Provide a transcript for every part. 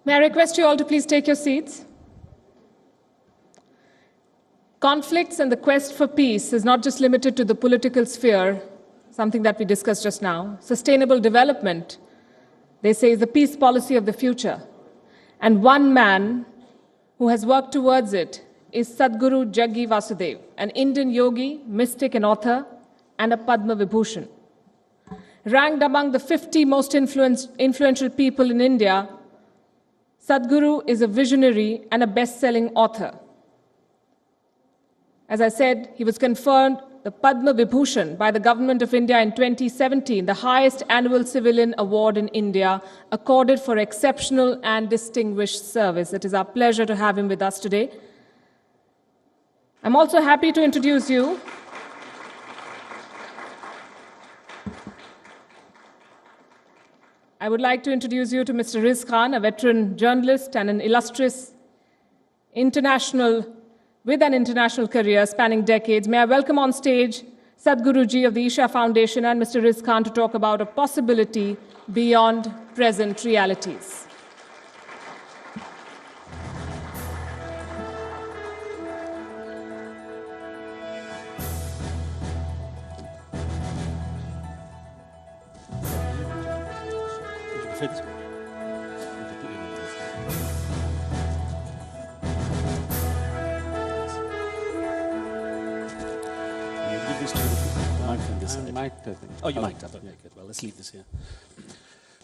May I request you all to please take your seats? Conflicts and the quest for peace is not just limited to the political sphere, something that we discussed just now. Sustainable development, they say, is the peace policy of the future. And one man who has worked towards it is Sadhguru Jaggi Vasudev, an Indian yogi, mystic and author, and a Padma Vibhushan. Ranked among the 50 most influential people in India, Sadhguru is a visionary and a best-selling author. As I said, he was conferred the Padma Vibhushan by the Government of India in 2017, the highest annual civilian award in India, accorded for exceptional and distinguished service. It is our pleasure to have him with us today. I'm also happy to introduce you I would like to introduce you to Mr. Riz Khan, a veteran journalist and an illustrious with an international career spanning decades. May I welcome on stage Sadhguru Ji of the Isha Foundation and Mr. Riz Khan to talk about a possibility beyond present realities. Oh, you might have. Yeah, good. Well, let's leave this here.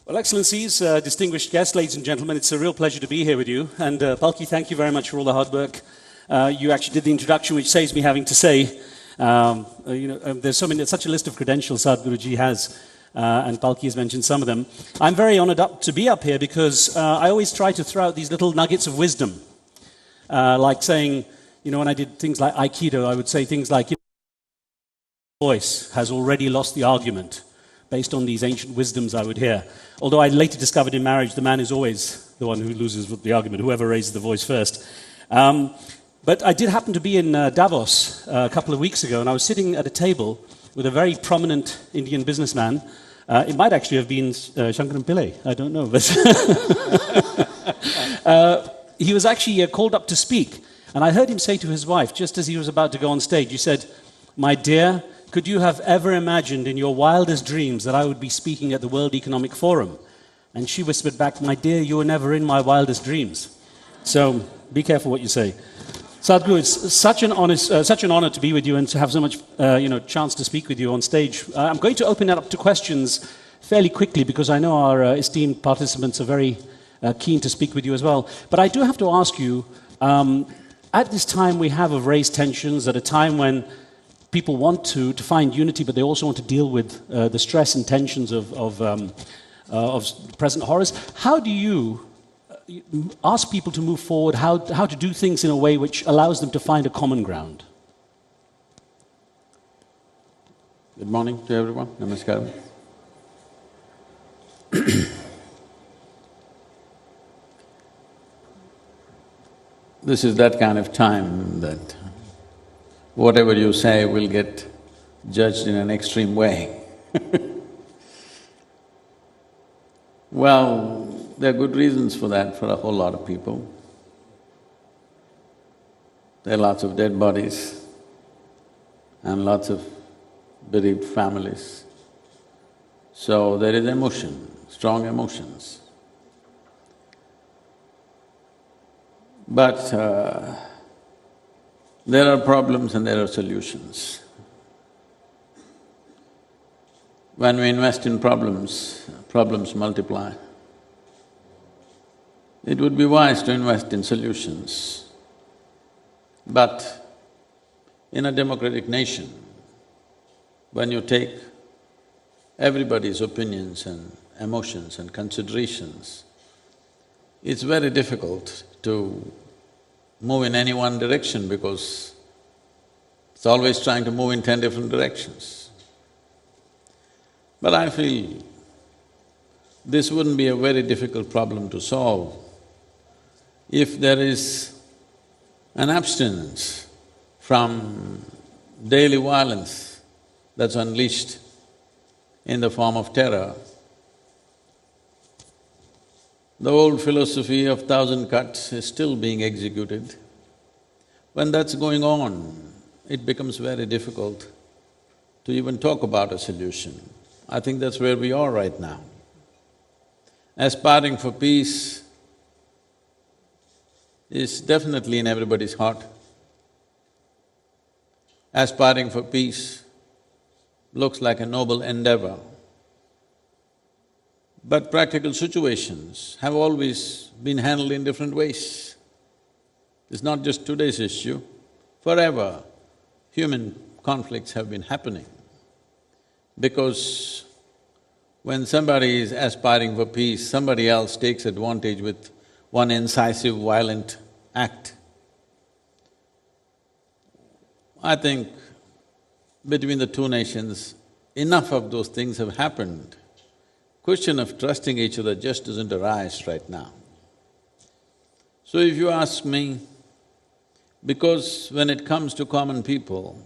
Well, Excellencies, distinguished guests, ladies and gentlemen, it's a real pleasure to be here with you. And Palki, thank you very much for all the hard work. You actually did the introduction, which saves me having to say, there's such a list of credentials Sadhguruji has, and Palki has mentioned some of them. I'm very honored to be up here because I always try to throw out these little nuggets of wisdom, like saying, when I did things like Aikido, I would say things like, voice has already lost the argument based on these ancient wisdoms I would hear. Although I later discovered in marriage the man is always the one who loses the argument, whoever raises the voice first. But I did happen to be in Davos a couple of weeks ago, and I was sitting at a table with a very prominent Indian businessman. It might actually have been Shankaran Pillai, I don't know. But he was actually called up to speak, and I heard him say to his wife, just as he was about to go on stage, he said, "My dear, could you have ever imagined in your wildest dreams that I would be speaking at the World Economic Forum?" And she whispered back, "My dear, you were never in my wildest dreams." So be careful what you say. Sadhguru, it's such an honor to be with you and to have so much chance to speak with you on stage. I'm going to open it up to questions fairly quickly because I know our esteemed participants are very keen to speak with you as well. But I do have to ask you, at this time we have of raised tensions, at a time when people want to find unity, but they also want to deal with the stress and tensions of present horrors. How do you ask people to move forward, how to do things in a way which allows them to find a common ground? Good morning to everyone. Namaskaram. This is that kind of time that whatever you say will get judged in an extreme way. Well, there are good reasons for that for a whole lot of people. There are lots of dead bodies and lots of bereaved families. So there is emotion, strong emotions. But there are problems and there are solutions. When we invest in problems, problems multiply. It would be wise to invest in solutions. But in a democratic nation, when you take everybody's opinions and emotions and considerations, it's very difficult to move in any one direction because it's always trying to move in 10 different directions. But I feel this wouldn't be a very difficult problem to solve if there is an abstinence from daily violence that's unleashed in the form of terror. The old philosophy of 1,000 cuts is still being executed. When that's going on, it becomes very difficult to even talk about a solution. I think that's where we are right now. Aspiring for peace is definitely in everybody's heart. Aspiring for peace looks like a noble endeavor. But practical situations have always been handled in different ways. It's not just today's issue. Forever, human conflicts have been happening. Because when somebody is aspiring for peace, somebody else takes advantage with one incisive, violent act. I think between the two nations, enough of those things have happened. Question of trusting each other just doesn't arise right now. So if you ask me, because when it comes to common people,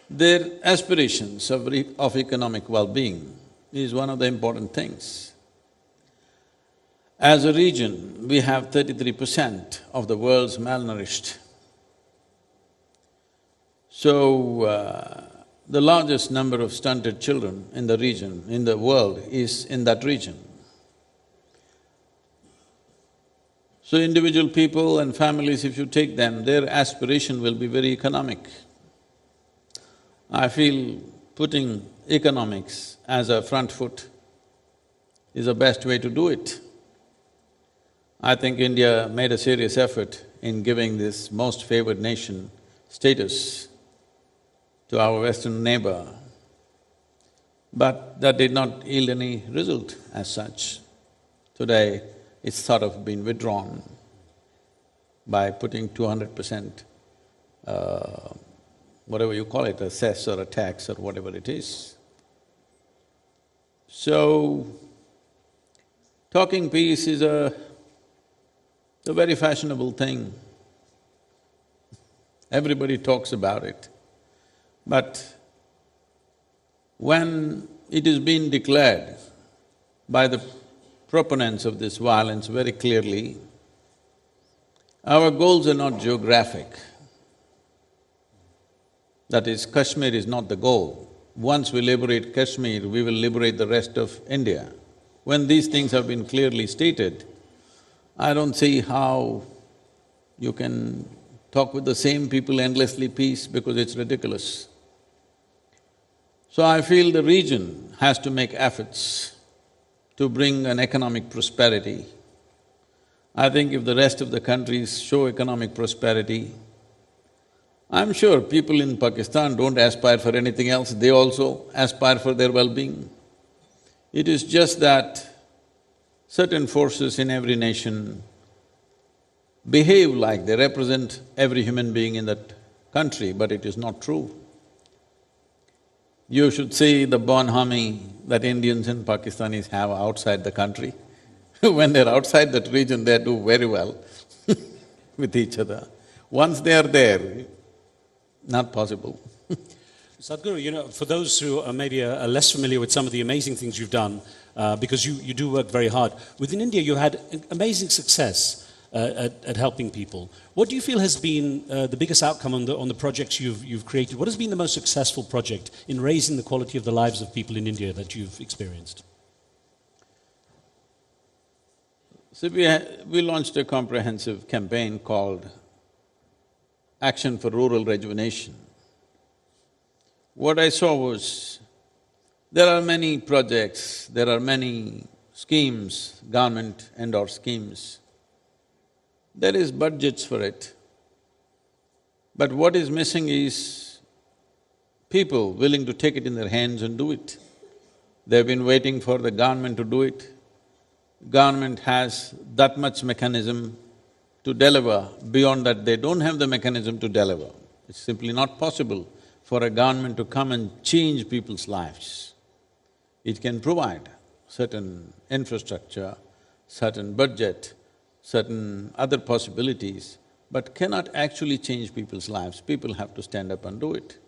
their aspirations of economic well-being is one of the important things. As a region, we have 33% of the world's malnourished. So, the largest number of stunted children in the region, in the world, is in that region. So individual people and families, if you take them, their aspiration will be very economic. I feel putting economics as a front foot is the best way to do it. I think India made a serious effort in giving this most favored nation status to our western neighbor, but that did not yield any result as such. Today, it's sort of been withdrawn by putting 200%, whatever you call it, a cess or a tax or whatever it is. So, talking peace is a very fashionable thing. Everybody talks about it. But when it is being declared by the proponents of this violence very clearly, our goals are not geographic. That is, Kashmir is not the goal. Once we liberate Kashmir, we will liberate the rest of India. When these things have been clearly stated, I don't see how you can talk with the same people endlessly peace, because it's ridiculous. So I feel the region has to make efforts to bring an economic prosperity. I think if the rest of the countries show economic prosperity, I'm sure people in Pakistan don't aspire for anything else, they also aspire for their well-being. It is just that certain forces in every nation behave like they represent every human being in that country, but it is not true. You should see the bonhomie that Indians and Pakistanis have outside the country. When they're outside that region, they do very well with each other. Once they are there, not possible. Sadhguru, for those who are maybe less familiar with some of the amazing things you've done, because you do work very hard, within India you had amazing success at helping people. What do you feel has been the biggest outcome on the projects you've created? What has been the most successful project in raising the quality of the lives of people in India that you've experienced? So we launched a comprehensive campaign called Action for Rural Rejuvenation. What I saw was, there are many projects, there are many schemes, government-endorsed schemes. There is budgets for it. But what is missing is people willing to take it in their hands and do it. They've been waiting for the government to do it. Government has that much mechanism to deliver. Beyond that, they don't have the mechanism to deliver. It's simply not possible for a government to come and change people's lives. It can provide certain infrastructure, certain budget, certain other possibilities, but cannot actually change people's lives. People have to stand up and do it.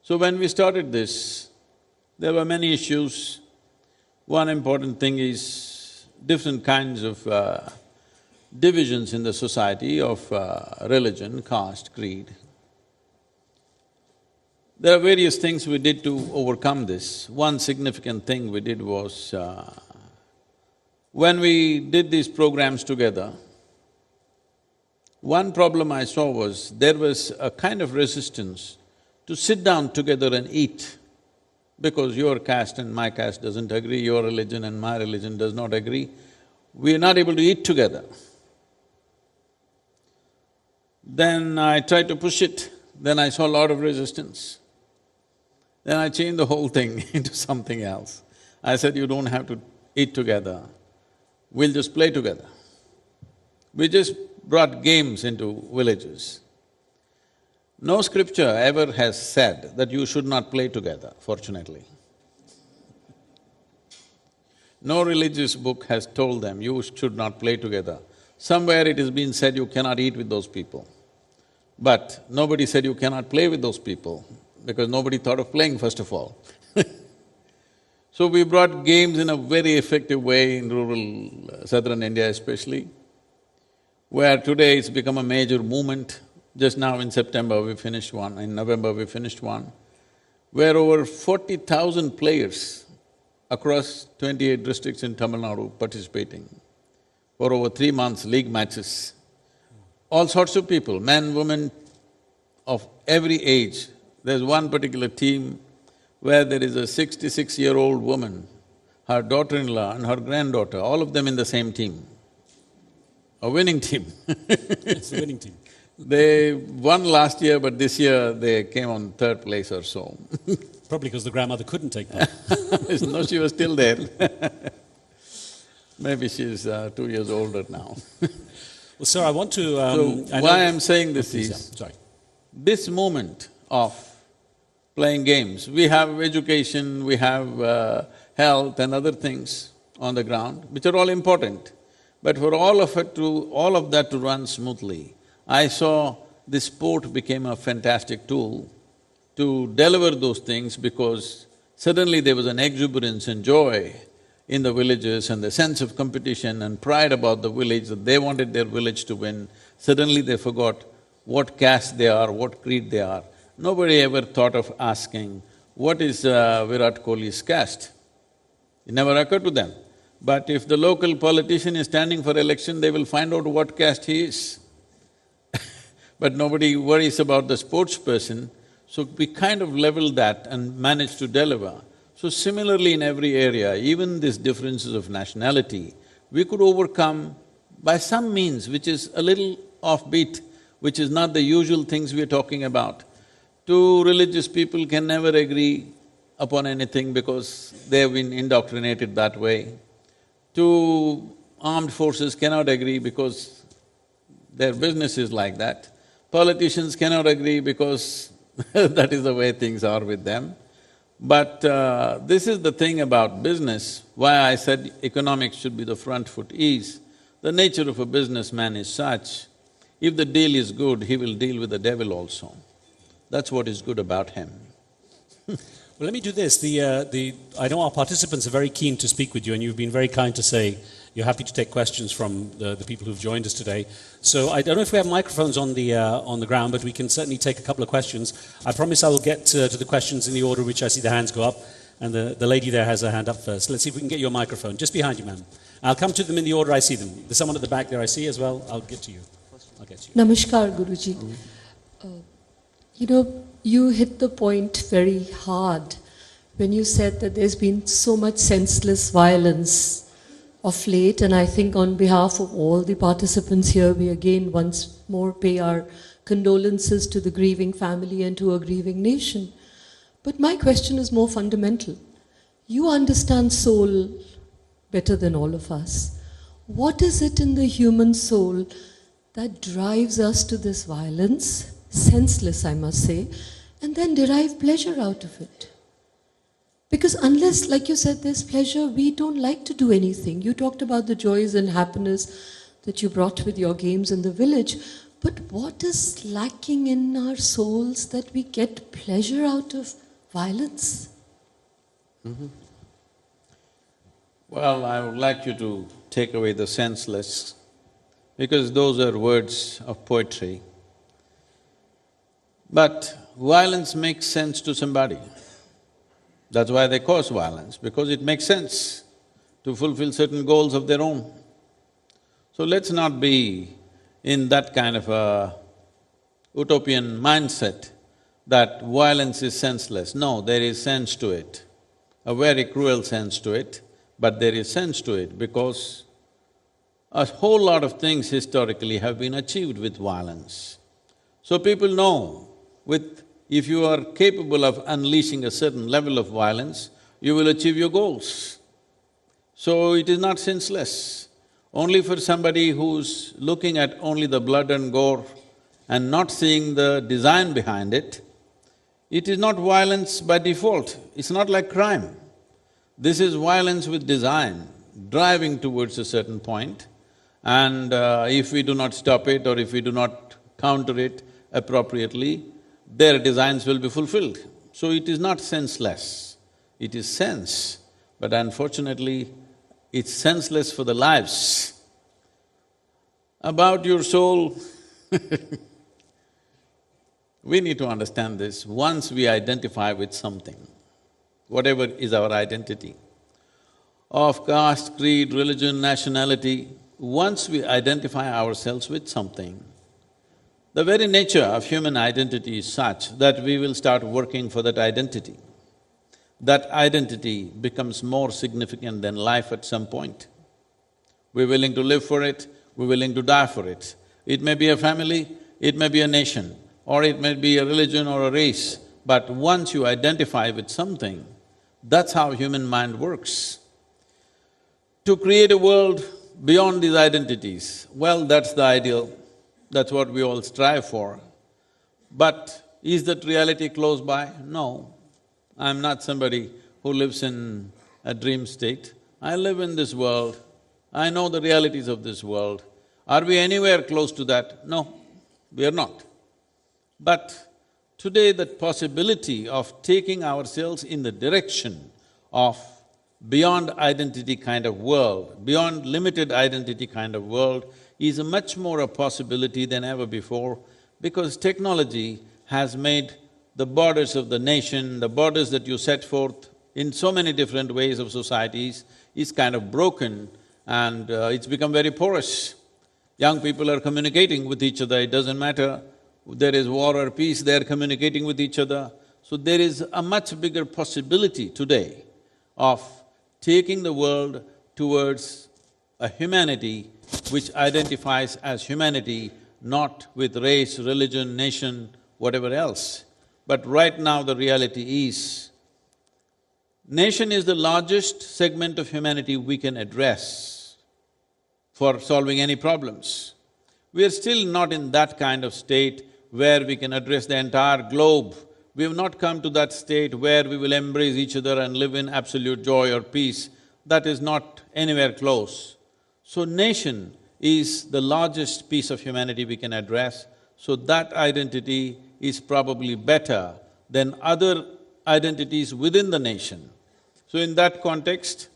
So when we started this, there were many issues. One important thing is different kinds of divisions in the society of religion, caste, creed. There are various things we did to overcome this. One significant thing we did was, when we did these programs together, one problem I saw was there was a kind of resistance to sit down together and eat, because your caste and my caste doesn't agree, your religion and my religion does not agree. We are not able to eat together. Then I tried to push it, then I saw a lot of resistance. Then I changed the whole thing into something else. I said, you don't have to eat together, we'll just play together. We just brought games into villages. No scripture ever has said that you should not play together, fortunately. No religious book has told them you should not play together. Somewhere it has been said you cannot eat with those people. But nobody said you cannot play with those people, because nobody thought of playing first of all. So we brought games in a very effective way in rural southern India especially, where today it's become a major movement. Just now in September we finished one, in November we finished one, where over 40,000 players across 28 districts in Tamil Nadu participating for over 3 months, league matches. All sorts of people, men, women of every age. There's one particular team where there is a 66-year-old woman, her daughter-in-law and her granddaughter, all of them in the same team. A winning team. It's a winning team. They won last year, but this year they came on third place or so. Probably because the grandmother couldn't take part. No, she was still there. Maybe she's 2 years older now. Well, sir, I want to… So, why I'm saying this Please, is, yeah, sorry. this moment of playing games, we have education, we have health and other things on the ground, which are all important. But for all of that to run smoothly, I saw this sport became a fantastic tool to deliver those things, because suddenly there was an exuberance and joy in the villages and the sense of competition and pride about the village, that they wanted their village to win. Suddenly they forgot what caste they are, what creed they are. Nobody ever thought of asking, what is Virat Kohli's caste? It never occurred to them. But if the local politician is standing for election, they will find out what caste he is. But nobody worries about the sports person, so we kind of leveled that and managed to deliver. So similarly in every area, even these differences of nationality, we could overcome by some means which is a little offbeat, which is not the usual things we are talking about. Two religious people can never agree upon anything because they have been indoctrinated that way. Two armed forces cannot agree because their business is like that. Politicians cannot agree because that is the way things are with them. But this is the thing about business, why I said economics should be the front foot is, the nature of a businessman is such, if the deal is good, he will deal with the devil also. That's what is good about him. Well, let me do this. I know our participants are very keen to speak with you, and you've been very kind to say you're happy to take questions from the people who've joined us today. So I don't know if we have microphones on the ground, but we can certainly take a couple of questions. I promise I will get to the questions in the order which I see the hands go up, and the lady there has her hand up first. Let's see if we can get your microphone, just behind you, ma'am. I'll come to them in the order I see them. There's someone at the back there I see as well. I'll get to you. Namaskar, Guruji. You hit the point very hard when you said that there's been so much senseless violence of late, and I think on behalf of all the participants here, we again once more pay our condolences to the grieving family and to a grieving nation. But my question is more fundamental. You understand soul better than all of us. What is it in the human soul that drives us to this violence, senseless I must say, and then derive pleasure out of it? Because unless, like you said, there's pleasure, we don't like to do anything. You talked about the joys and happiness that you brought with your games in the village, but what is lacking in our souls that we get pleasure out of violence? Well, I would like you to take away the senseless, because those are words of poetry. But violence makes sense to somebody. That's why they cause violence, because it makes sense to fulfill certain goals of their own. So let's not be in that kind of a utopian mindset that violence is senseless. No, there is sense to it, a very cruel sense to it, but there is sense to it because a whole lot of things historically have been achieved with violence. So people know if you are capable of unleashing a certain level of violence, you will achieve your goals. So it is not senseless. Only for somebody who's looking at only the blood and gore and not seeing the design behind it, it is not violence by default, it's not like crime. This is violence with design, driving towards a certain point, and if we do not stop it or if we do not counter it appropriately, their designs will be fulfilled. So it is not senseless, it is sense, but unfortunately, it's senseless for the lives. About your soul, we need to understand this. Once we identify with something, whatever is our identity, of caste, creed, religion, nationality, once we identify ourselves with something, the very nature of human identity is such that we will start working for that identity. That identity becomes more significant than life at some point. We're willing to live for it, we're willing to die for it. It may be a family, it may be a nation, or it may be a religion or a race, but once you identify with something, that's how human mind works. To create a world beyond these identities, well, that's the ideal, that's what we all strive for. But is that reality close by? No. I'm not somebody who lives in a dream state. I live in this world, I know the realities of this world. Are we anywhere close to that? No, we are not. But today that possibility of taking ourselves in the direction of beyond identity kind of world, beyond limited identity kind of world, is much more a possibility than ever before, because technology has made the borders of the nation, the borders that you set forth in so many different ways of societies is kind of broken and it's become very porous. Young people are communicating with each other, it doesn't matter there is war or peace, they are communicating with each other. So there is a much bigger possibility today of taking the world towards a humanity which identifies as humanity, not with race, religion, nation, whatever else. But right now the reality is, nation is the largest segment of humanity we can address for solving any problems. We are still not in that kind of state where we can address the entire globe. We have not come to that state where we will embrace each other and live in absolute joy or peace. That is not anywhere close. So nation is the largest piece of humanity we can address, so that identity is probably better than other identities within the nation. So in that context,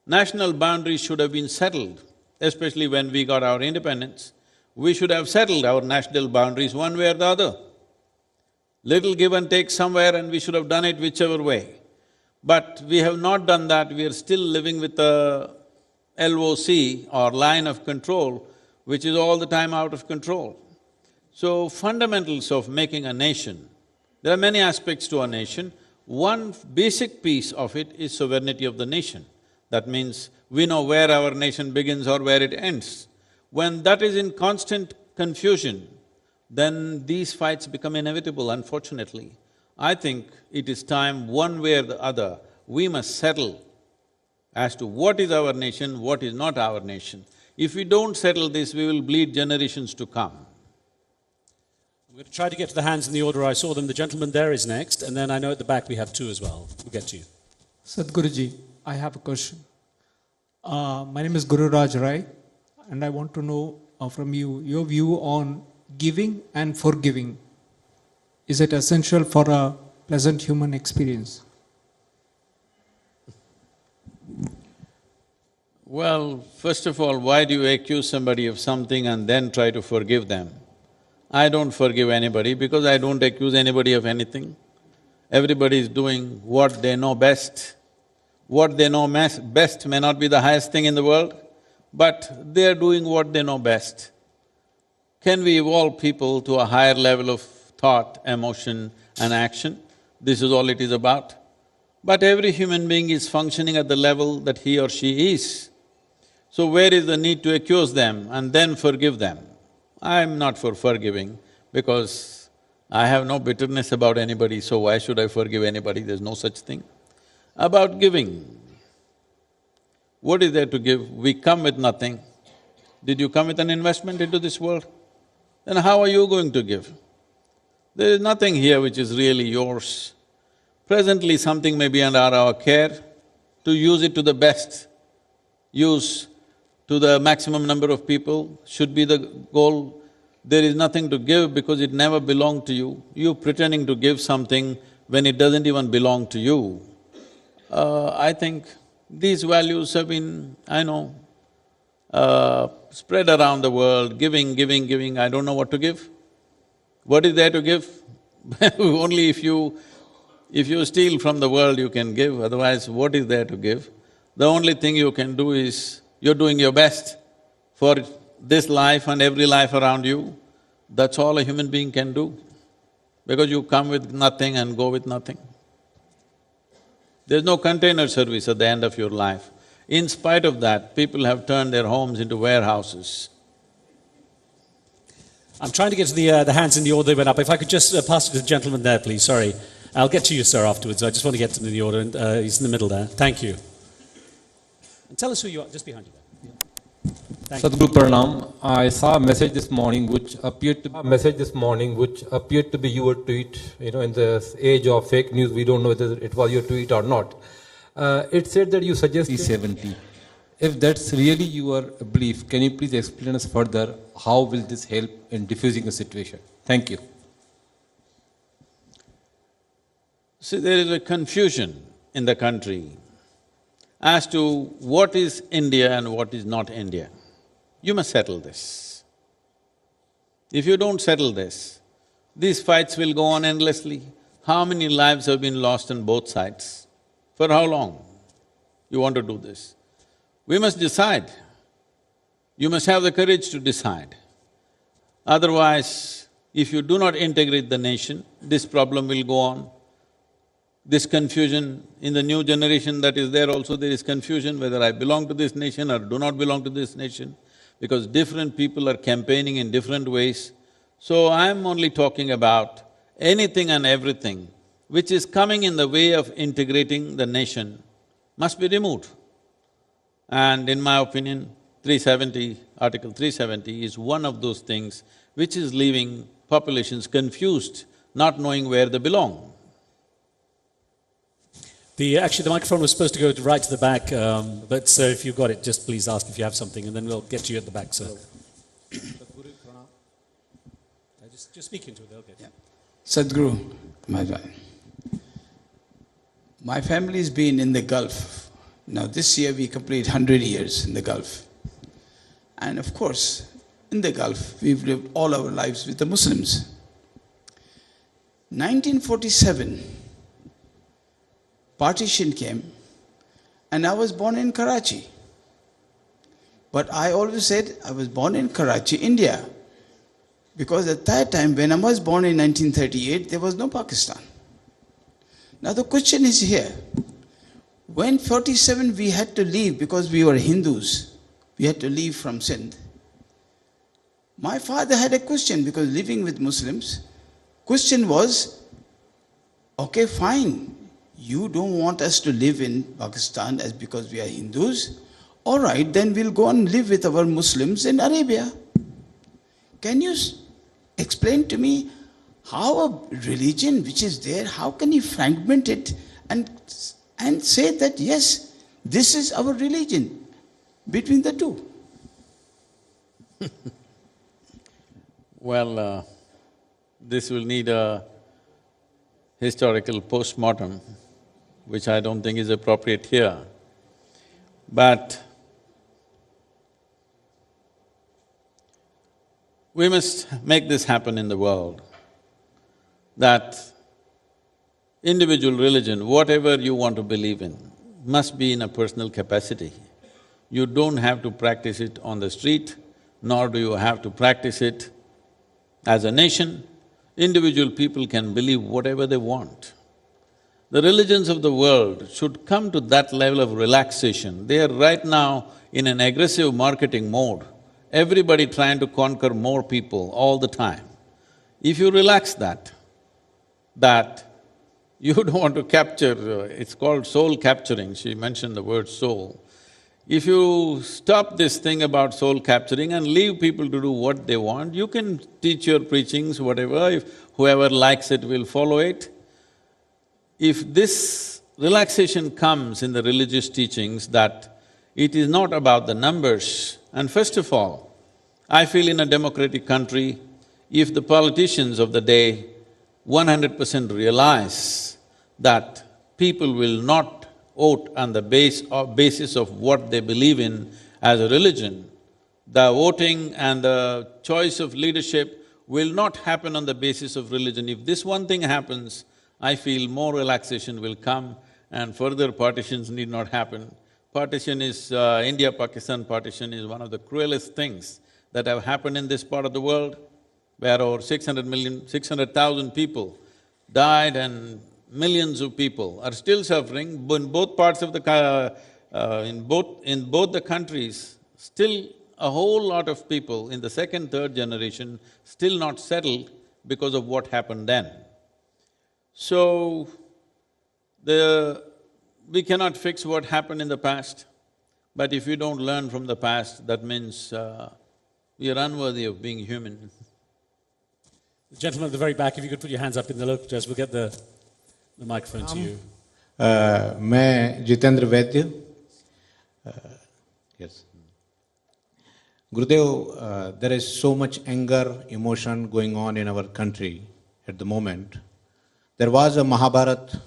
national boundaries should have been settled, especially when we got our independence. We should have settled our national boundaries one way or the other. Little give and take somewhere and we should have done it whichever way. But we have not done that, we are still living with a LOC or line of control, which is all the time out of control. So fundamentals of making a nation, there are many aspects to a nation. One basic piece of it is sovereignty of the nation. That means we know where our nation begins or where it ends. When that is in constant confusion, then these fights become inevitable, unfortunately. I think it is time, one way or the other, we must settle as to what is our nation, what is not our nation. If we don't settle this, we will bleed generations to come. I'm going to try to get to the hands in the order I saw them. The gentleman there is next, and then I know at the back we have two as well. We'll get to you. Sadhguruji, I have a question. My name is Guru Raj Rai, and I want to know from you your view on giving and forgiving. Is it essential for a pleasant human experience? Well, first of all, why do you accuse somebody of something and then try to forgive them? I don't forgive anybody because I don't accuse anybody of anything. Everybody is doing what they know best. What they know best may not be the highest thing in the world, but they're doing what they know best. Can we evolve people to a higher level of thought, emotion and action? This is all it is about. But every human being is functioning at the level that he or she is. So where is the need to accuse them and then forgive them? I'm not for forgiving because I have no bitterness about anybody, so why should I forgive anybody? There's no such thing. About giving, what is there to give? We come with nothing. Did you come with an investment into this world? Then how are you going to give? There is nothing here which is really yours. Presently something may be under our care, to use it to the best use, to the maximum number of people should be the goal. There is nothing to give because it never belonged to you. You pretending to give something when it doesn't even belong to you. I think these values have been, spread around the world, giving, I don't know what to give. What is there to give? Only if you steal from the world you can give, otherwise what is there to give? The only thing you can do is, you're doing your best for this life and every life around you. That's all a human being can do, because you come with nothing and go with nothing. There's no container service at the end of your life. In spite of that, people have turned their homes into warehouses. I'm trying to get to the hands in the order they went up. If I could just pass it to the gentleman there, please, sorry. I'll get to you, sir, afterwards. I just want to get to the order, and he's in the middle there. Thank you. And tell us who you are, just behind you there. Thank Sadhguru Pranam, I saw a message this morning which appeared to be your tweet. In the age of fake news, we don't know whether it was your tweet or not. It said that you suggest 70. If that's really your belief, can you please explain us further how will this help in diffusing the situation? Thank you. See, there is a confusion in the country as to what is India and what is not India. You must settle this. If you don't settle this, these fights will go on endlessly. How many lives have been lost on both sides? For how long you want to do this? We must decide. You must have the courage to decide. Otherwise, if you do not integrate the nation, this problem will go on. This confusion, in the new generation that is there also, there is confusion whether I belong to this nation or do not belong to this nation, because different people are campaigning in different ways. So I'm only talking about anything and everything which is coming in the way of integrating the nation must be removed. And in my opinion, Article 370 is one of those things which is leaving populations confused, not knowing where they belong. Actually, the microphone was supposed to go right to the back, but sir, if you've got it, just please ask if you have something, and then we'll get to you at the back, sir. Just speak into it, they'll get it. Sadhguru, my family's been in the Gulf. Now this year we complete 100 years in the Gulf. And of course, in the Gulf, we've lived all our lives with the Muslims. 1947, Partition came, and I was born in Karachi. But I always said I was born in Karachi, India. Because at that time, when I was born in 1938, there was no Pakistan. Now the question is here, when 47 we had to leave because we were Hindus, we had to leave from Sindh. My father had a question because living with Muslims, question was, okay, fine, you don't want us to live in Pakistan as because we are Hindus, all right, then we'll go and live with our Muslims in Arabia. Can you explain to me how a religion which is there, how can you fragment it and say that yes, this is our religion between the two? Well, this will need a historical post-mortem, which I don't think is appropriate here. But we must make this happen in the world, that individual religion, whatever you want to believe in, must be in a personal capacity. You don't have to practice it on the street, nor do you have to practice it as a nation. Individual people can believe whatever they want. The religions of the world should come to that level of relaxation. They are right now in an aggressive marketing mode. Everybody trying to conquer more people all the time. If you relax that you don't want to capture, it's called soul capturing, she mentioned the word soul. If you stop this thing about soul capturing and leave people to do what they want, you can teach your preachings, whatever, if whoever likes it will follow it. If this relaxation comes in the religious teachings that it is not about the numbers, and first of all, I feel in a democratic country, if the politicians of the day 100% realize that people will not vote on the basis of what they believe in as a religion, the voting and the choice of leadership will not happen on the basis of religion. If this one thing happens, I feel more relaxation will come and further partitions need not happen. Partition is… India-Pakistan partition is one of the cruelest things that have happened in this part of the world, where over 600,000 people died and millions of people are still suffering. In both parts of the… in both the countries, still a whole lot of people in the second, third generation still not settled because of what happened then. So, we cannot fix what happened in the past, but if we don't learn from the past, that means we are unworthy of being human. The gentleman at the very back, if you could put your hands up in the local dress, we'll get the microphone to you. मैं जितेंद्र वैद्य, yes. Gurudev, there is so much anger, emotion going on in our country at the moment. There was a Mahabharata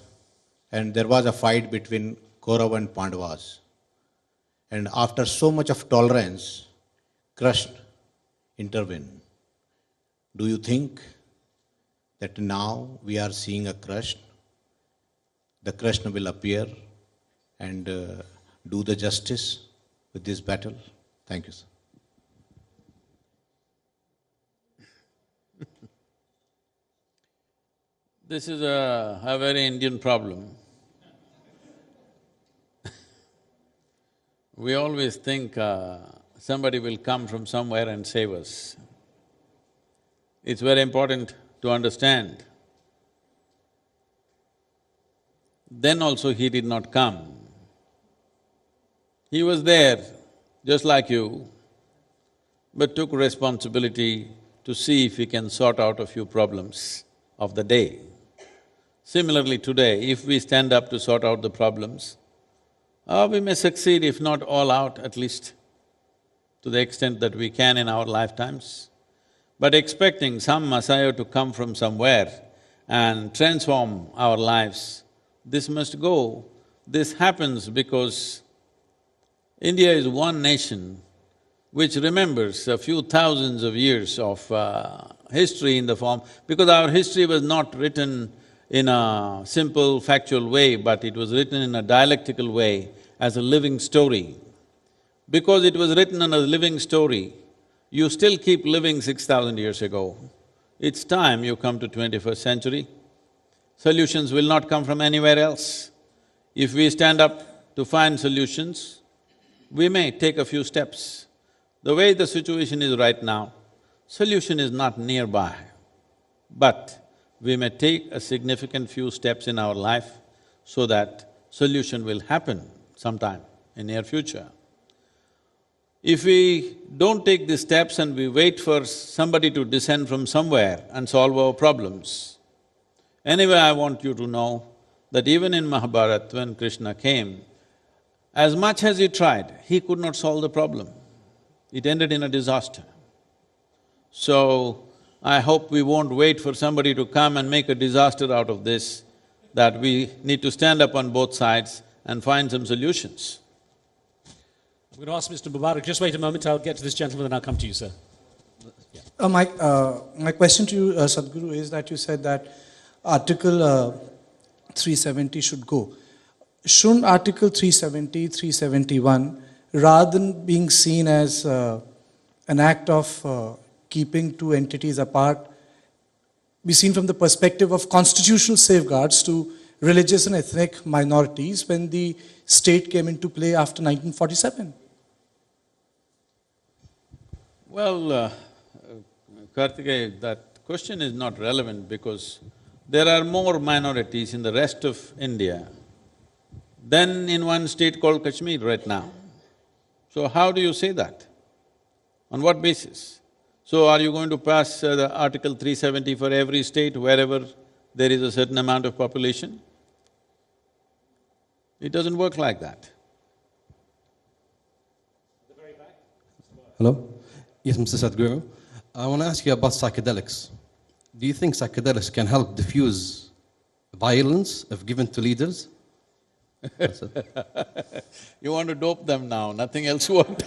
and there was a fight between Kaurava and Pandavas. And after so much of tolerance, Krishna intervened. Do you think that now we are seeing a Krishna? The Krishna will appear and do the justice with this battle? Thank you, sir. This is a very Indian problem. We always think somebody will come from somewhere and save us. It's very important to understand. Then also he did not come. He was there, just like you, but took responsibility to see if he can sort out a few problems of the day. Similarly today, if we stand up to sort out the problems, we may succeed, if not all out, at least to the extent that we can in our lifetimes. But expecting some Messiah to come from somewhere and transform our lives, this must go. This happens because India is one nation which remembers a few thousands of years of history in the form… because our history was not written in a simple, factual way, but it was written in a dialectical way as a living story. Because it was written in a living story, you still keep living 6,000 years ago. It's time you come to 21st century. Solutions will not come from anywhere else. If we stand up to find solutions, we may take a few steps. The way the situation is right now, solution is not nearby, but we may take a significant few steps in our life so that solution will happen sometime in near future. If we don't take these steps and we wait for somebody to descend from somewhere and solve our problems, anyway, I want you to know that even in Mahabharata, when Krishna came, as much as he tried, he could not solve the problem. It ended in a disaster. So, I hope we won't wait for somebody to come and make a disaster out of this, that we need to stand up on both sides and find some solutions. I'm going to ask Mr. Mubarak, just wait a moment, I'll get to this gentleman and I'll come to you, sir. Yeah. My question to you, Sadhguru, is that you said that Article 370 should go. Shouldn't Article 370, 371, rather than being seen as an act of keeping two entities apart, be seen from the perspective of constitutional safeguards to religious and ethnic minorities when the state came into play after 1947? Well, Karthikeya, that question is not relevant because there are more minorities in the rest of India than in one state called Kashmir right now. So how do you say that? On what basis? So are you going to pass the Article 370 for every state wherever there is a certain amount of population? It doesn't work like that. Hello? Yes, Mr. Sadhguru. I want to ask you about psychedelics. Do you think psychedelics can help diffuse violence if given to leaders? That's it. You want to dope them now, nothing else worked.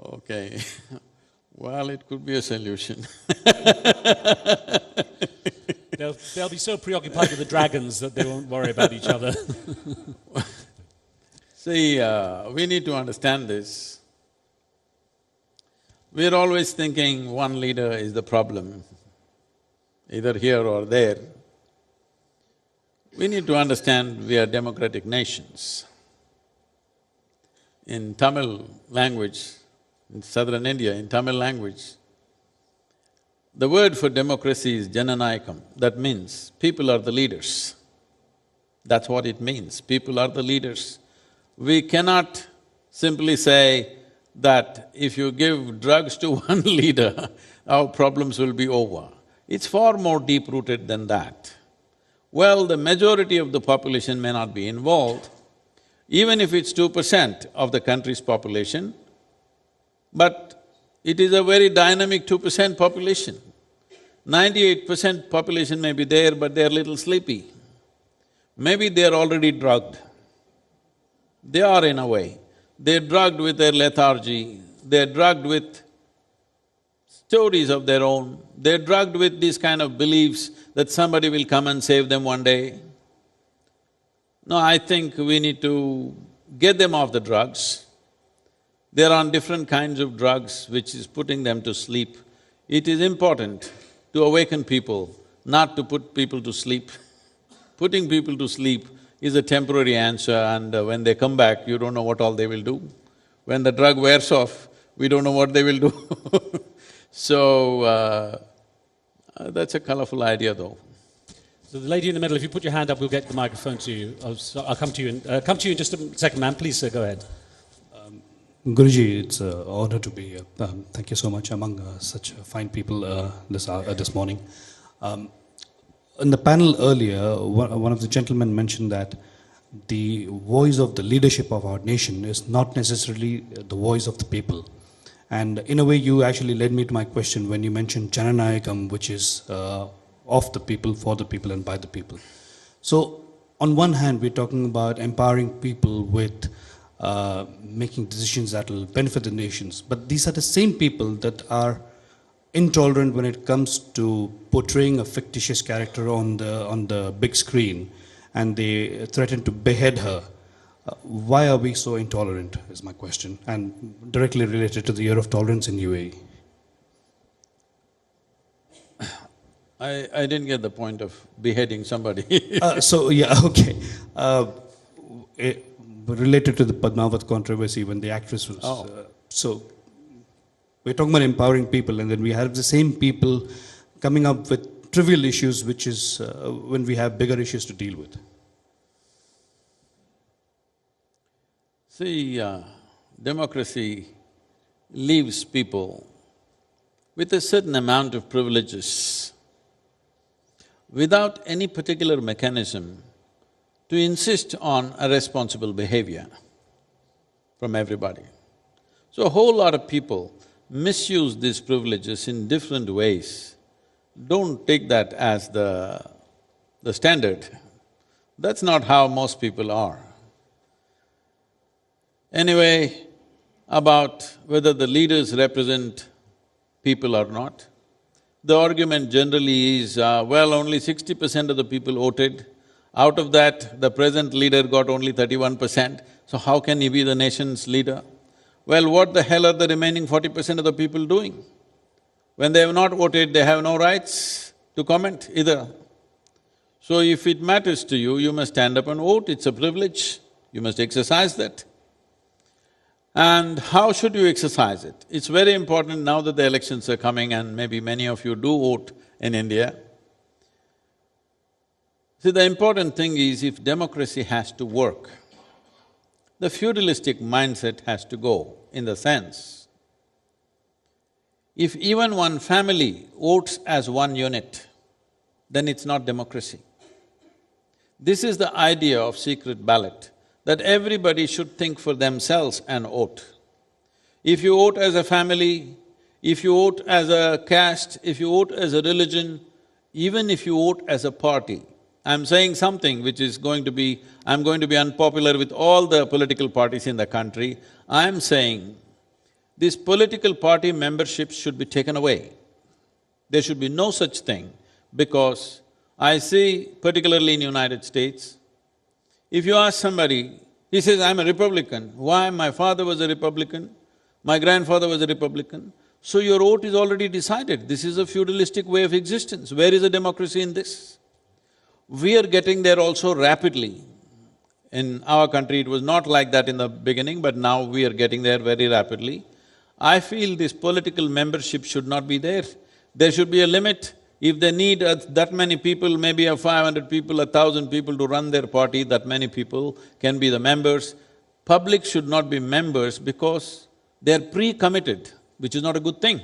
Okay, well, it could be a solution. They'll be so preoccupied with the dragons that they won't worry about each other. See, we need to understand this. We're always thinking one leader is the problem, either here or there. We need to understand we are democratic nations. In Tamil language, in southern India, in Tamil language, the word for democracy is Jananayakam. That means people are the leaders. That's what it means, people are the leaders. We cannot simply say that if you give drugs to one leader, our problems will be over. It's far more deep-rooted than that. Well, the majority of the population may not be involved, even if it's 2% of the country's population, but it is a very dynamic 2% population. 98% population may be there, but they're little sleepy. Maybe they're already drugged. They are in a way. They're drugged with their lethargy, they're drugged with stories of their own, they're drugged with these kind of beliefs that somebody will come and save them one day. No, I think we need to get them off the drugs. They're on different kinds of drugs which is putting them to sleep. It is important to awaken people, not to put people to sleep. Putting people to sleep is a temporary answer, and when they come back, you don't know what all they will do. When the drug wears off, we don't know what they will do. So, that's a colorful idea though. So the lady in the middle, if you put your hand up, we'll get the microphone to you. I'll come to you in just a second, ma'am. Please, go ahead. Guruji, it's an honor to be here. Thank you so much among such fine people this morning. In the panel earlier, one of the gentlemen mentioned that the voice of the leadership of our nation is not necessarily the voice of the people. And in a way, you actually led me to my question when you mentioned Jananayakam, which is of the people, for the people, and by the people. So, on one hand, we're talking about empowering people with making decisions that will benefit the nations. But these are the same people that are intolerant when it comes to portraying a fictitious character on the big screen, and they threaten to behead her. Why are we so intolerant, is my question, and directly related to the year of tolerance in UAE. I didn't get the point of beheading somebody. Related to the Padmavat controversy when the actress was… we're talking about empowering people, and then we have the same people coming up with trivial issues, which is when we have bigger issues to deal with. See, democracy leaves people with a certain amount of privileges without any particular mechanism to insist on a responsible behavior from everybody. So a whole lot of people misuse these privileges in different ways. Don't take that as the standard. That's not how most people are. Anyway, about whether the leaders represent people or not, the argument generally is, well, only 60% of the people voted. Out of that, the present leader got only 31%, so how can he be the nation's leader? Well, what the hell are the remaining 40% of the people doing? When they have not voted, they have no rights to comment either. So if it matters to you, you must stand up and vote, it's a privilege, you must exercise that. And how should you exercise it? It's very important now that the elections are coming and maybe many of you do vote in India. See, the important thing is if democracy has to work, the feudalistic mindset has to go, in the sense, if even one family votes as one unit, then it's not democracy. This is the idea of secret ballot, that everybody should think for themselves and vote. If you vote as a family, if you vote as a caste, if you vote as a religion, even if you vote as a party, I'm saying something which is going to be… I'm going to be unpopular with all the political parties in the country. I'm saying these political party memberships should be taken away. There should be no such thing, because I see, particularly in United States, if you ask somebody, he says, I'm a Republican. Why? My father was a Republican, my grandfather was a Republican. So your vote is already decided. This is a feudalistic way of existence. Where is the democracy in this? We are getting there also rapidly. In our country, it was not like that in the beginning, but now we are getting there very rapidly. I feel this political membership should not be there. There should be a limit. If they need that many people, maybe 500 people, 1,000 people to run their party, that many people can be the members. Public should not be members because they're pre-committed, which is not a good thing.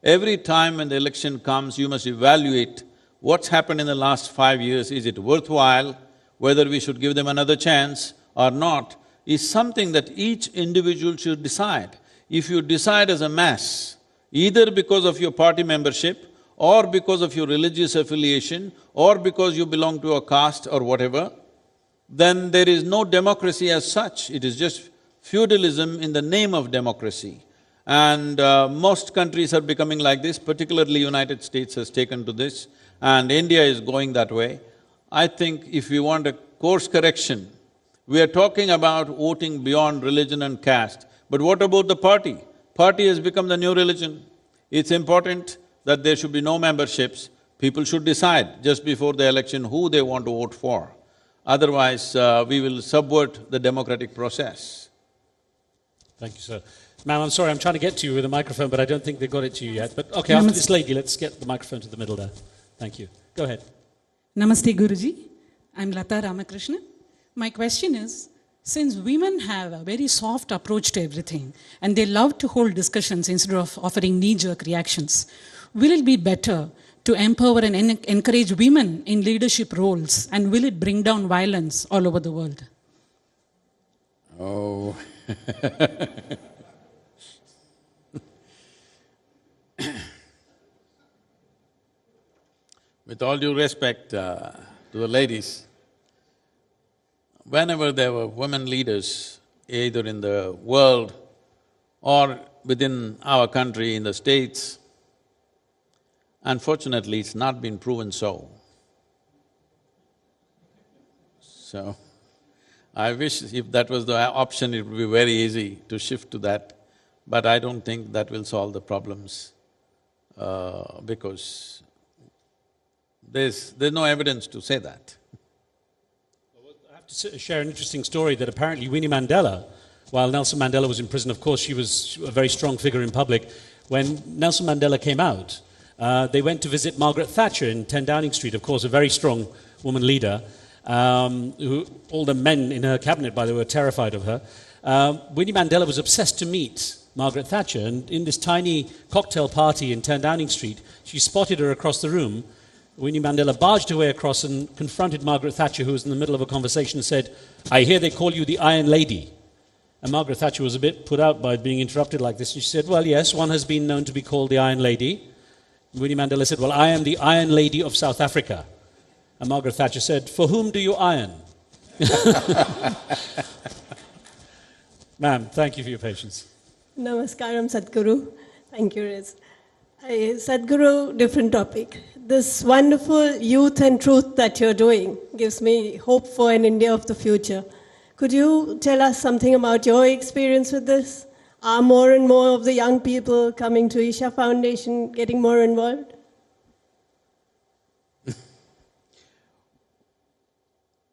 Every time when the election comes, you must evaluate what's happened in the last 5 years, is it worthwhile, whether we should give them another chance or not, is something that each individual should decide. If you decide as a mass, either because of your party membership or because of your religious affiliation or because you belong to a caste or whatever, then there is no democracy as such, it is just feudalism in the name of democracy. And most countries are becoming like this, particularly United States has taken to this, and India is going that way. I think if we want a course correction, we are talking about voting beyond religion and caste, but what about the party? Party has become the new religion. It's important that there should be no memberships. People should decide just before the election who they want to vote for. Otherwise, we will subvert the democratic process. Thank you, sir. Ma'am, I'm sorry, I'm trying to get to you with a microphone, but I don't think they got it to you yet. But okay, after this lady, let's get the microphone to the middle there. Thank you. Go ahead. Namaste, Guruji. I'm Lata Ramakrishnan. My question is, since women have a very soft approach to everything and they love to hold discussions instead of offering knee-jerk reactions, will it be better to empower and encourage women in leadership roles, and will it bring down violence all over the world? Oh With all due respect to the ladies, whenever there were women leaders, either in the world or within our country, in the States, unfortunately, it's not been proven so. So, I wish if that was the option, it would be very easy to shift to that, but I don't think that will solve the problems because there's no evidence to say that. I have to share an interesting story that apparently Winnie Mandela, while Nelson Mandela was in prison, of course she was a very strong figure in public, when Nelson Mandela came out, they went to visit Margaret Thatcher in 10 Downing Street, of course a very strong woman leader, who all the men in her cabinet, by the way, were terrified of her. Winnie Mandela was obsessed to meet Margaret Thatcher, and in this tiny cocktail party in 10 Downing Street, she spotted her across the room. Winnie Mandela barged her way across and confronted Margaret Thatcher, who was in the middle of a conversation, and said, "I hear they call you the Iron Lady." And Margaret Thatcher was a bit put out by being interrupted like this, and she said, "Well, yes, one has been known to be called the Iron Lady." And Winnie Mandela said, "Well, I am the Iron Lady of South Africa." And Margaret Thatcher said, "For whom do you iron?" Ma'am, thank you for your patience. Namaskaram, Sadhguru. Thank you, Riz. Sadhguru, different topic. This wonderful youth and truth that you're doing gives me hope for an India of the future. Could you tell us something about your experience with this? Are more and more of the young people coming to Isha Foundation getting more involved?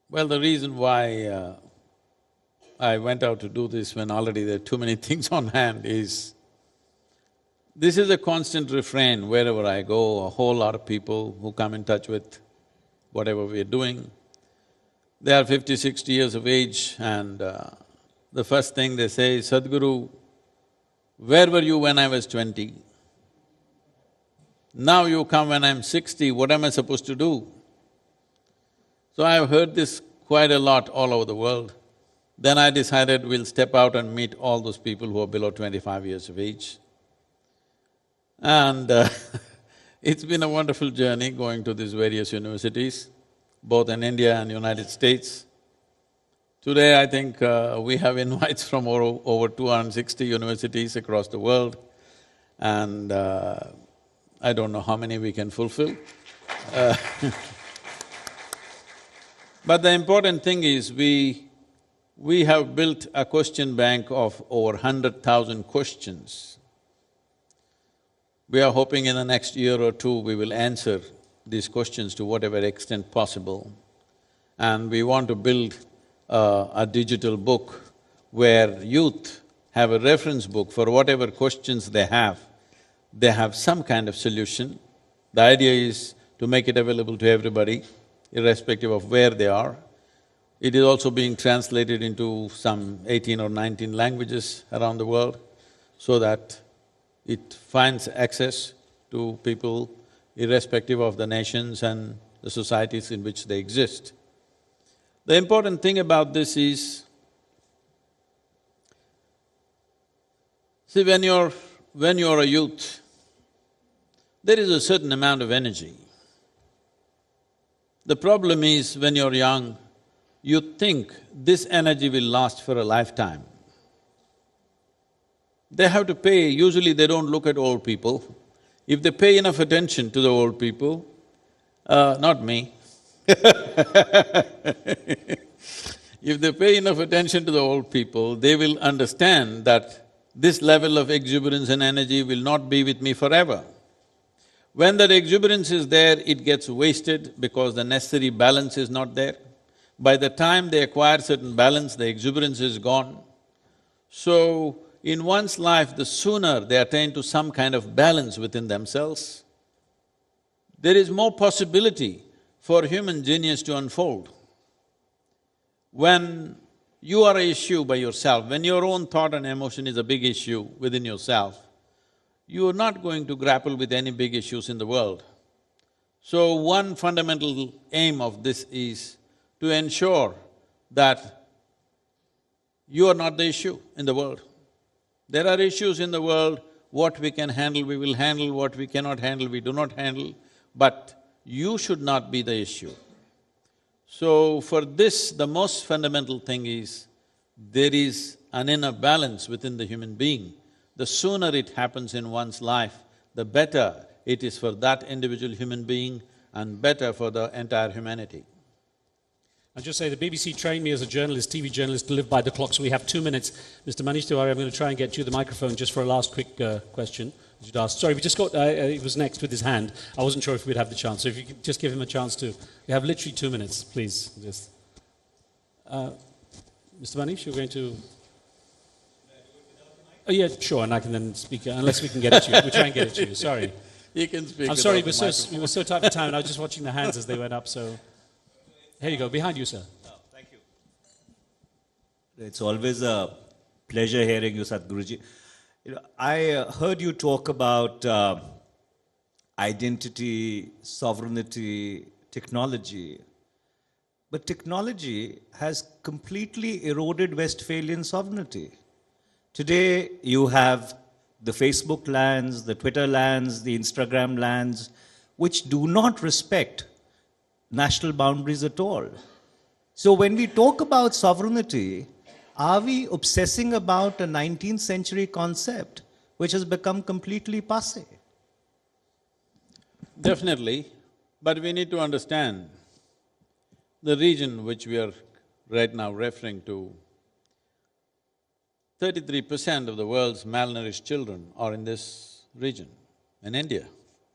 Well, the reason why I went out to do this when already there are too many things on hand is, this is a constant refrain wherever I go, a whole lot of people who come in touch with whatever we're doing. They are 50, 60 years of age and the first thing they say is, "Sadhguru, where were you when I was 20? Now you come when I'm 60, what am I supposed to do?" So I've heard this quite a lot all over the world. Then I decided we'll step out and meet all those people who are below 25 years of age. And it's been a wonderful journey going to these various universities, both in India and United States. Today, I think we have invites from over 260 universities across the world, and I don't know how many we can fulfill. But the important thing is we have built a question bank of over 100,000 questions. We are hoping in the next year or two we will answer these questions to whatever extent possible. And we want to build a digital book where youth have a reference book for whatever questions they have some kind of solution. The idea is to make it available to everybody, irrespective of where they are. It is also being translated into some 18 or 19 languages around the world so that it finds access to people irrespective of the nations and the societies in which they exist. The important thing about this is, see, when you're a youth, there is a certain amount of energy. The problem is, when you're young, you think this energy will last for a lifetime. They have to pay, usually they don't look at old people. If they pay enough attention to the old people, not me if they pay enough attention to the old people, they will understand that this level of exuberance and energy will not be with me forever. When that exuberance is there, it gets wasted because the necessary balance is not there. By the time they acquire certain balance, the exuberance is gone. So, in one's life, the sooner they attain to some kind of balance within themselves, there is more possibility for human genius to unfold. When you are an issue by yourself, when your own thought and emotion is a big issue within yourself, you are not going to grapple with any big issues in the world. So one fundamental aim of this is to ensure that you are not the issue in the world. There are issues in the world, what we can handle, we will handle, what we cannot handle, we do not handle, but you should not be the issue. So for this, the most fundamental thing is, there is an inner balance within the human being. The sooner it happens in one's life, the better it is for that individual human being and better for the entire humanity. I'll just say the BBC trained me as a journalist, TV journalist, to live by the clock, so we have 2 minutes. Mr. Manish Tiwari, I'm going to try and get you the microphone just for a last quick question. You'd asked. Sorry, we just got… he was next with his hand. I wasn't sure if we'd have the chance, so if you could just give him a chance to… We have literally 2 minutes, please. Just. Mr. Manish, you're going to… Oh, yeah, sure, and I can then speak, unless we can get it to you. We'll try and get it to you, sorry. You can speak. I'm sorry, we were so tight for time, and I was just watching the hands as they went up, so… Here you go, behind you, sir. Thank you. It's always a pleasure hearing you, Sadhguruji. You know, I heard you talk about identity, sovereignty, technology. But technology has completely eroded Westphalian sovereignty. Today, you have the Facebook lands, the Twitter lands, the Instagram lands, which do not respect national boundaries at all. So when we talk about sovereignty, are we obsessing about a 19th century concept which has become completely passé? Definitely, but we need to understand the region which we are right now referring to. 33% of the world's malnourished children are in this region, in India,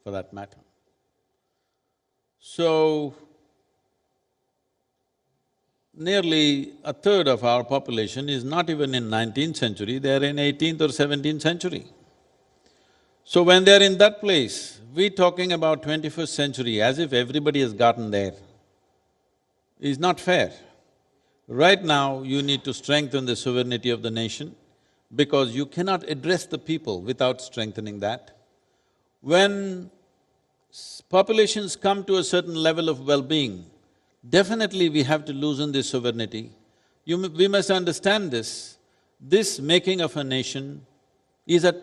for that matter. So, nearly a third of our population is not even in 19th century, they're in 18th or 17th century. So when they're in that place, we talking about 21st century as if everybody has gotten there is not fair. Right now, you need to strengthen the sovereignty of the nation because you cannot address the people without strengthening that. When populations come to a certain level of well-being, definitely we have to loosen this sovereignty. We must understand this. This making of a nation is at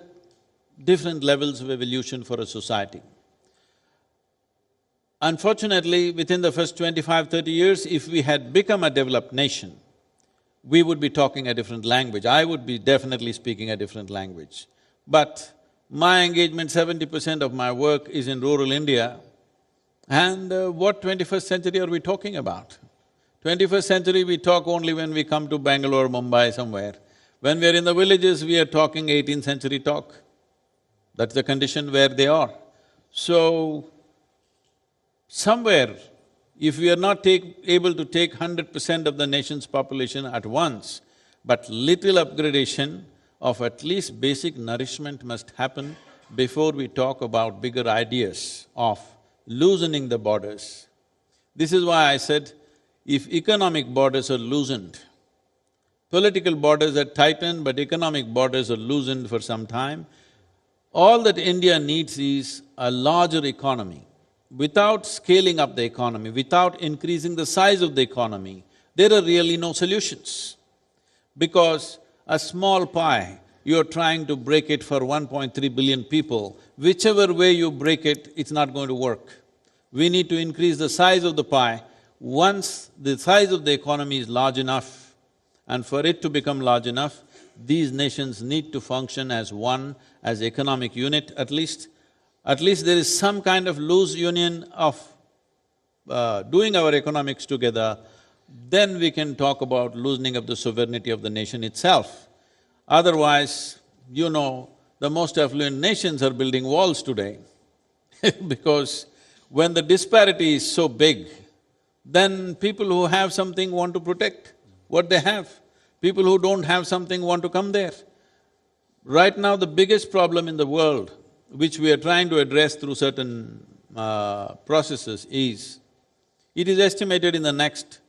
different levels of evolution for a society. Unfortunately, within the first 25–30 years, if we had become a developed nation, we would be talking a different language. I would be definitely speaking a different language. But my engagement, 70% of my work is in rural India, and what 21st century are we talking about? 21st century we talk only when we come to Bangalore, Mumbai, somewhere. When we are in the villages, we are talking 18th century talk. That's the condition where they are. So, somewhere, if we are not able to take 100% of the nation's population at once, but little upgradation of at least basic nourishment must happen before we talk about bigger ideas of loosening the borders. This is why I said, if economic borders are loosened, political borders are tightened but economic borders are loosened for some time, all that India needs is a larger economy. Without scaling up the economy, without increasing the size of the economy, there are really no solutions. Because a small pie, you're trying to break it for 1.3 billion people, whichever way you break it, it's not going to work. We need to increase the size of the pie. Once the size of the economy is large enough, and for it to become large enough, these nations need to function as one, as economic unit at least. At least there is some kind of loose union of doing our economics together, then we can talk about loosening of the sovereignty of the nation itself. Otherwise, you know, the most affluent nations are building walls today because when the disparity is so big, then people who have something want to protect what they have. People who don't have something want to come there. Right now, the biggest problem in the world, which we are trying to address through certain processes is, it is estimated in the next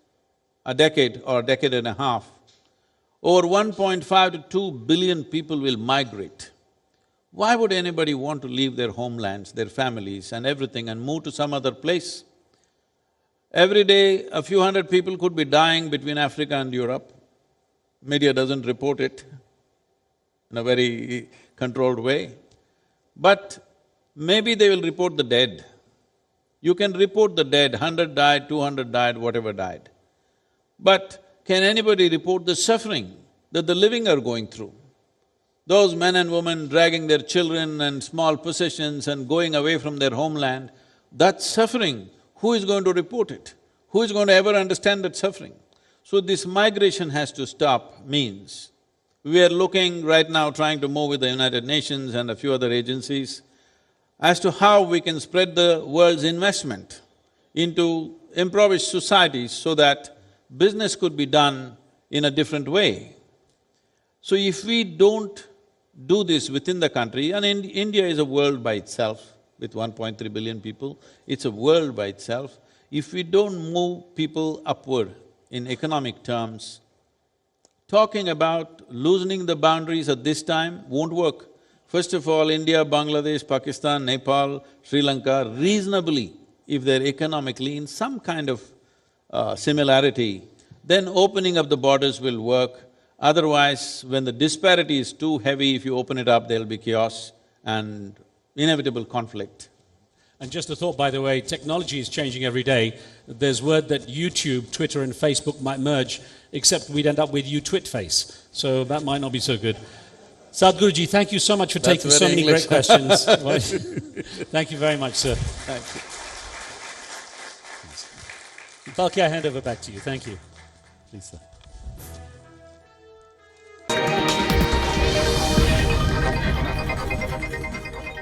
a decade or a decade and a half, over 1.5 to 2 billion people will migrate. Why would anybody want to leave their homelands, their families and everything and move to some other place? Every day, a few hundred people could be dying between Africa and Europe. Media doesn't report it in a very controlled way. But maybe they will report the dead. You can report the dead, 100 died, 200 died, whatever died. But can anybody report the suffering that the living are going through? Those men and women dragging their children and small possessions and going away from their homeland, that suffering, who is going to report it? Who is going to ever understand that suffering? So this migration has to stop means, we are looking right now, trying to move with the United Nations and a few other agencies as to how we can spread the world's investment into impoverished societies so that business could be done in a different way. So if we don't do this within the country, and India is a world by itself, with 1.3 billion people, it's a world by itself. If we don't move people upward in economic terms, talking about loosening the boundaries at this time won't work. First of all, India, Bangladesh, Pakistan, Nepal, Sri Lanka, reasonably, if they're economically in some kind of similarity, then opening of the borders will work. Otherwise, when the disparity is too heavy, if you open it up, there'll be chaos and inevitable conflict. And just a thought, by the way, technology is changing every day. There's word that YouTube, Twitter, and Facebook might merge, except we'd end up with YouTwitface. So that might not be so good. Sadhguruji, thank you so much for taking so many great questions. Thank you very much, sir. Thank you. Balki, I hand over back to you. Thank you. Please, sir.